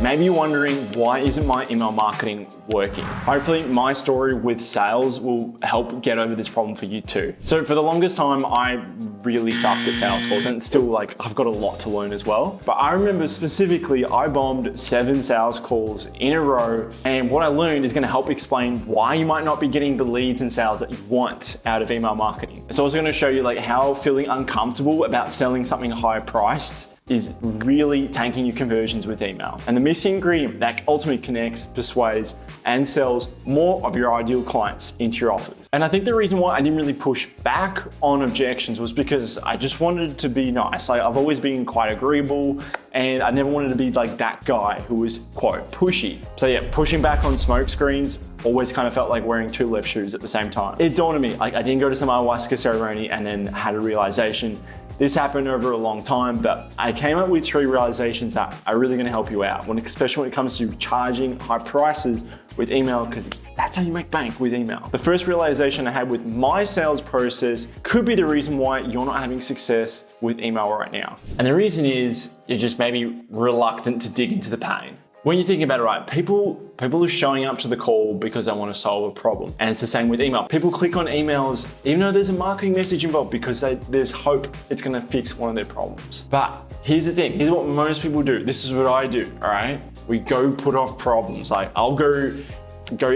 maybe you're wondering, why isn't my email marketing working? Hopefully my story with sales will help get over this problem for you too. So for the longest time, I really sucked at sales calls, and still like I've got a lot to learn as well. But I remember specifically, I bombed 7 sales calls in a row. And what I learned is gonna help explain why you might not be getting the leads and sales that you want out of email marketing. It's also gonna show you like how feeling uncomfortable about selling something higher priced is really tanking your conversions with email. And the missing ingredient that ultimately connects, persuades, and sells more of your ideal clients into your offers. And I think the reason why I didn't really push back on objections was because I just wanted to be nice. Like, I've always been quite agreeable, and I never wanted to be like that guy who was quote pushy. So yeah, pushing back on smoke screens always kind of felt like wearing 2 left shoes at the same time. It dawned on me, like I didn't go to some ayahuasca ceremony and then had a realization. This happened over a long time, but I came up with 3 realizations that are really gonna help you out, especially when it comes to charging high prices with email, because that's how you make bank with email. The first realization I had with my sales process could be the reason why you're not having success with email right now. And the reason is you're just maybe reluctant to dig into the pain. When you're thinking about it, right, people are showing up to the call because they want to solve a problem. And it's the same with email. People click on emails, even though there's a marketing message involved, because there's hope it's going to fix one of their problems. But here's the thing, here's what most people do. This is what I do, all right? We go put off problems. Like I'll go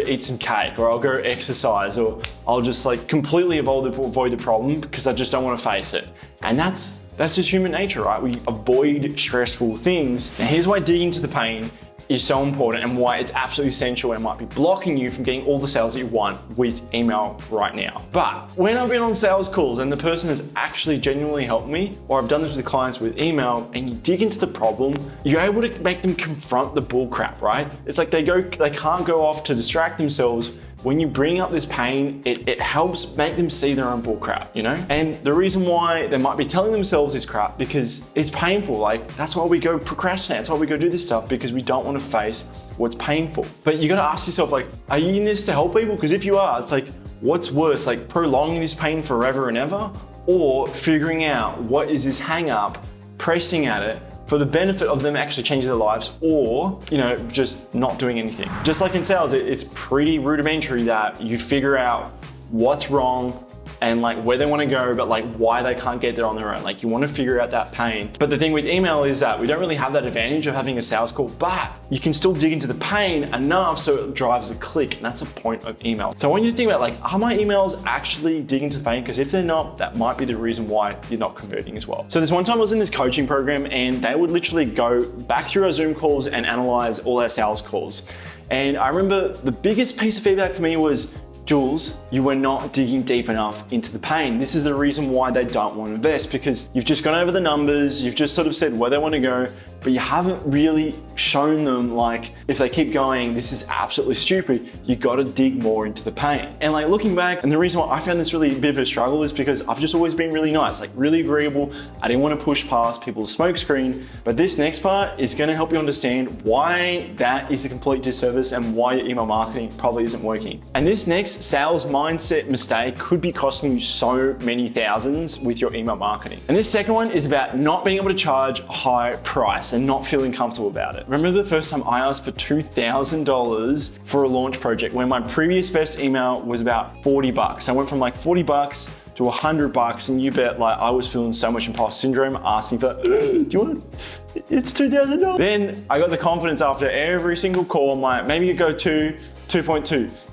eat some cake, or I'll go exercise, or I'll just like completely avoid the problem because I just don't want to face it. And that's just human nature, right? We avoid stressful things. Now here's why digging into the pain is so important, and why it's absolutely essential, and might be blocking you from getting all the sales that you want with email right now. But when I've been on sales calls and the person has actually genuinely helped me, or I've done this with clients with email, and you dig into the problem, you're able to make them confront the bullcrap, right? It's like they can't go off to distract themselves. When you bring up this pain, it helps make them see their own bullcrap, you know? And the reason why they might be telling themselves this crap, because it's painful. Like, that's why we go procrastinate. That's why we go do this stuff, because we don't want to face what's painful. But you got to ask yourself, like, are you in this to help people? Because if you are, it's like, what's worse, like prolonging this pain forever and ever, or figuring out what is this hang up, pressing at it, for the benefit of them actually changing their lives, or, you know, just not doing anything. Just like in sales, it's pretty rudimentary that you figure out what's wrong and like where they want to go, but like why they can't get there on their own. Like you want to figure out that pain. But the thing with email is that we don't really have that advantage of having a sales call, but you can still dig into the pain enough so it drives the click, and that's the point of email. So I want you to think about, like, are my emails actually digging into the pain? Because if they're not, that might be the reason why you're not converting as well. So this one time I was in this coaching program, and they would literally go back through our Zoom calls and analyze all our sales calls. And I remember the biggest piece of feedback for me was, Jules, you were not digging deep enough into the pain. This is the reason why they don't want to invest, because you've just gone over the numbers, you've just sort of said where they want to go, but you haven't really shown them, like, if they keep going, this is absolutely stupid. You got to dig more into the pain. And like looking back, and the reason why I found this really a bit of a struggle is because I've just always been really nice, like really agreeable. I didn't want to push past people's smoke screen. But this next part is going to help you understand why that is a complete disservice and why your email marketing probably isn't working. And this next sales mindset mistake could be costing you so many thousands with your email marketing. And this second one is about not being able to charge a high price and not feeling comfortable about it. Remember the first time I asked for $2,000 for a launch project when my previous best email was about $40. I went from like $40 to $100, and you bet, like, I was feeling so much imposter syndrome asking for, do you want it? It's $2,000. Then I got the confidence after every single call. I'm like, maybe you go 2.2,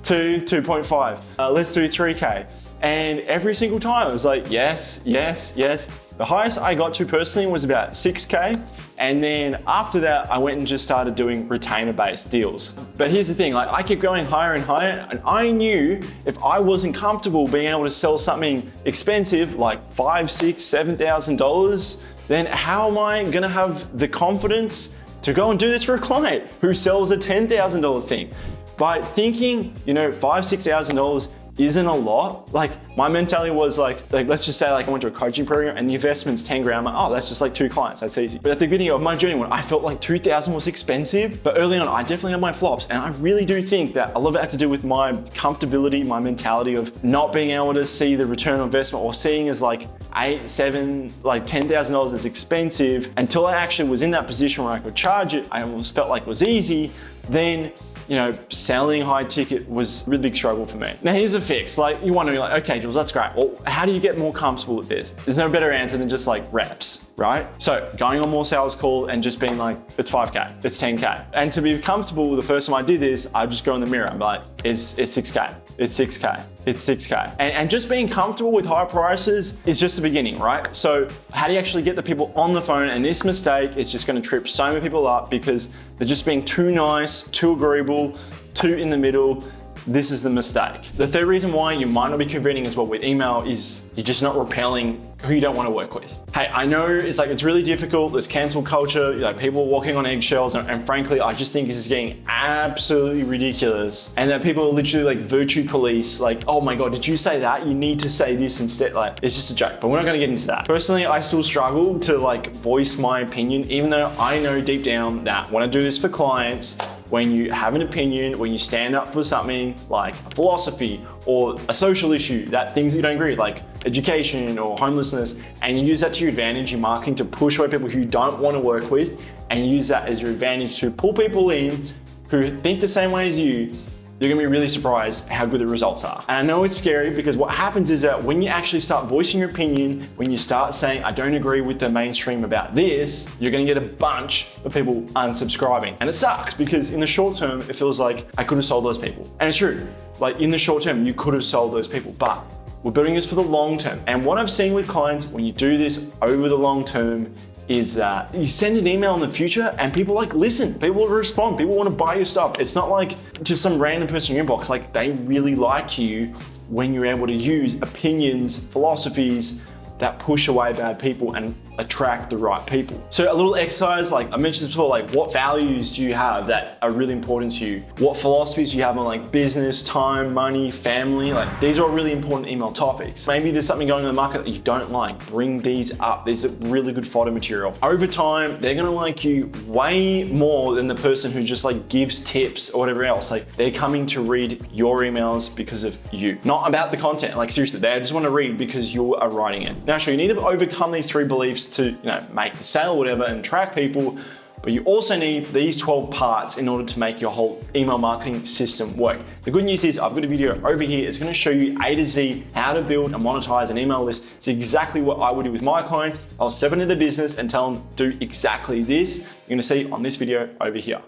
2.5, let's do 3K. And every single time it was like, yes, yes, yes. The highest I got to personally was about 6K. And then after that, I went and just started doing retainer-based deals. But here's the thing, like I kept going higher and higher, and I knew if I wasn't comfortable being able to sell something expensive, like $5,000, $6,000, $7,000, then how am I gonna have the confidence to go and do this for a client who sells a $10,000 thing? By thinking, you know, $5,000, $6,000 isn't a lot. Like my mentality was like let's just say like I went to a coaching program and the investment's 10 grand. I'm like, oh, that's just like 2 clients, that's easy. But at the beginning of my journey, when I felt like 2,000 was expensive, but early on I definitely had my flops, and I really do think that a lot of it had to do with my comfortability, my mentality of not being able to see the return on investment, or seeing as like $8, $7, like $10,000 is expensive. Until I actually was in that position where I could charge it, I almost felt like it was easy. Then, selling high ticket was a really big struggle for me. Now here's a fix. Like you want to be like, okay, Jules, that's great. Well, how do you get more comfortable with this? There's no better answer than just like reps, right? So going on more sales calls and just being like, it's 5K, it's 10K. And to be comfortable, the first time I did this, I just go in the mirror. I'm like, it's 6K, it's 6K, it's 6K. And just being comfortable with high prices is just the beginning, right? So how do you actually get the people on the phone? And this mistake is just going to trip so many people up because they're just being too nice, too agreeable, too in the middle. This is the mistake. The third reason why you might not be converting as well with email is you're just not repelling who you don't want to work with. Hey, I know it's really difficult. There's cancel culture, people are walking on eggshells, and frankly, I just think this is getting absolutely ridiculous. And that people are literally like virtue police, like, oh my God, did you say that? You need to say this instead. Like, it's just a joke, but we're not gonna get into that. Personally, I still struggle to voice my opinion, even though I know deep down that when I do this for clients, when you have an opinion, when you stand up for something like a philosophy or a social issue, that things that you don't agree with, like education or homelessness, and you use that to your advantage in marketing to push away people who you don't want to work with, and you use that as your advantage to pull people in who think the same way as you, you're gonna be really surprised how good the results are. And I know it's scary because what happens is that when you actually start voicing your opinion, when you start saying, I don't agree with the mainstream about this, you're gonna get a bunch of people unsubscribing. And it sucks because in the short term, it feels like I could have sold those people. And it's true, like in the short term, you could have sold those people, but we're building this for the long term. And what I've seen with clients, when you do this over the long term, is that you send an email in the future and people listen, people will respond, people want to buy your stuff. It's not like just some random person in your inbox, they really like you when you're able to use opinions, philosophies that push away bad people and attract the right people. So a little exercise, I mentioned this before, what values do you have that are really important to you? What philosophies do you have on business, time, money, family? These are all really important email topics. Maybe there's something going on in the market that you don't like. Bring these up. These are really good fodder material. Over time, they're gonna like you way more than the person who just gives tips or whatever else. They're coming to read your emails because of you, not about the content. Seriously, they just want to read because you are writing it. Now, sure, you need to overcome these 3 beliefs to make the sale or whatever and track people, but you also need these 12 parts in order to make your whole email marketing system work. The good news is I've got a video over here. It's going to show you A to Z how to build and monetize an email list. It's exactly what I would do with my clients. I'll step into the business and tell them do exactly this. You're going to see on this video over here.